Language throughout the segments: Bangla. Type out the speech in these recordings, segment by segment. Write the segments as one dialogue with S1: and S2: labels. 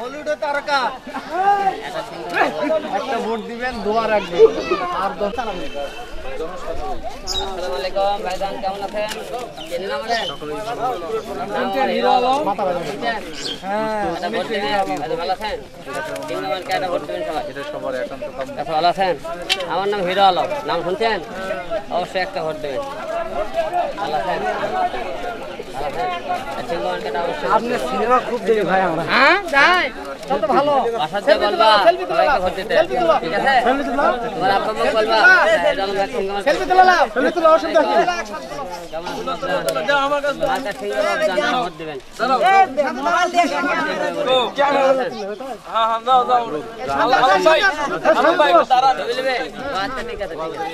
S1: হলিউডের তারকা একটা ভোট দিবেন, দোয়া রাখবেন আর
S2: আসসালামু আলাইকুম ভাইজান, কেমন আছেন? চিনেন আমাদের? হিরো আলম। হ্যাঁ, ভালো আছেন? কেটা ভোট দিবেন সবাই? ভালো আছেন? আমার নাম হিরো আলম, নাম শুনছেন? অবশ্যই একটা ভোট দেবেন। ভালো আছেন?
S1: আপনার সিনেমা খুব দেখি ভাই আমরা। হ্যাঁ যাই, তত ভালো।
S2: বাসাতে বলবা সবাইকে ভোট দিতে, ঠিক আছে? তোমার আব্বা আম্মা বলবা
S1: সেলফি তুলে নাও, সেলফি তুলে অসুবিধা কি?
S2: আমার কাছে ভোট দিবেন।
S3: মোবাইল দিয়ে
S2: হ্যাঁ হ্যাঁ দাও দাও। আলম ভাই তারা দিবে। আচ্ছা ঠিক আছে, ঠিক আছে।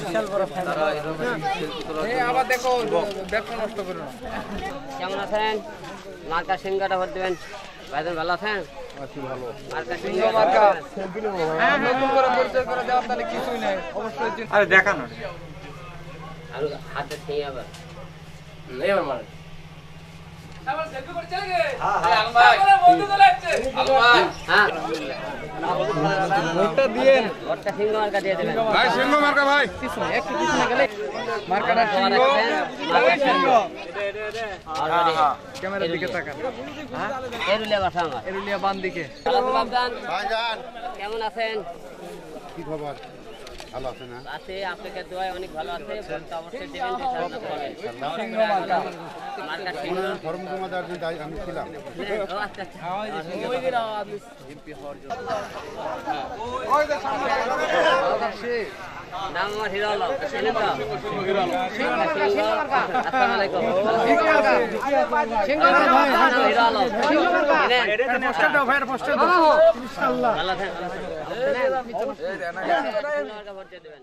S2: বিশাল বড় ফ্যান। এই আবার দেখো ব্যবসা নষ্ট করো না। কেমন আছেন? মার্কা সিংহাটা ভোট দিবেন। ভাইজান ভালো আছেন?
S1: আছি ভালো।
S2: মার্কা সিংহ মার্কা
S1: সেলফি নেব ভাই।
S2: হ্যাঁ নতুন করে পরিচয় করে দেওয়ার তাহলে কিছুই নাই অবশ্যই।
S1: আরে দেখানো
S2: আর হাতে ঠিক আবার
S1: এবার মারেন।
S2: আবার সেলফি করে চলে গে। হ্যাঁ আলম ভাই বন্ধু চলে আসছে। আলম ভাই হ্যাঁ
S1: ভোটটা দিয়েন।
S2: ভোটটা সিংহ মার্কা দিয়ে দেবেন।
S1: ভাই সিংহ মার্কা ভাই।
S2: একটু পিছনে গেলে মার্কাটা সিংহ। মার্কা সিংহ। হ্যাঁ
S1: ক্যামেরার দিকে তাকান।
S2: হ্যাঁ এরুলিয়া বাসা আমার।
S1: এরুলিয়া বাম দিকে।
S2: ভাইজান
S4: ভাইজান
S2: কেমন আছেন?
S4: কি খবর? ভালো আছে না?
S2: আছে আপনাকে দোয়ায় অনেক ভালো আছে। ভোটটা অবশ্যই দেবেন।
S1: সিংহ মার্কা।
S2: মার্কা সিংহ।
S4: ফর্ম জমা দেওয়ার জন্য আমি ছিলাম।
S2: ও আচ্ছা আচ্ছা। নাম আমার হিরো আলম। চিনেন তো? আসসালামু আলাইকুম। নাম হিরো আলম। চিনেন?
S1: পোস্টার দাও ভাই, পোস্টার দাও। ইনশাআল্লাহ।
S2: ভালো আছেন? ভালো আছেন? ভোট দিয়ে দেবেন।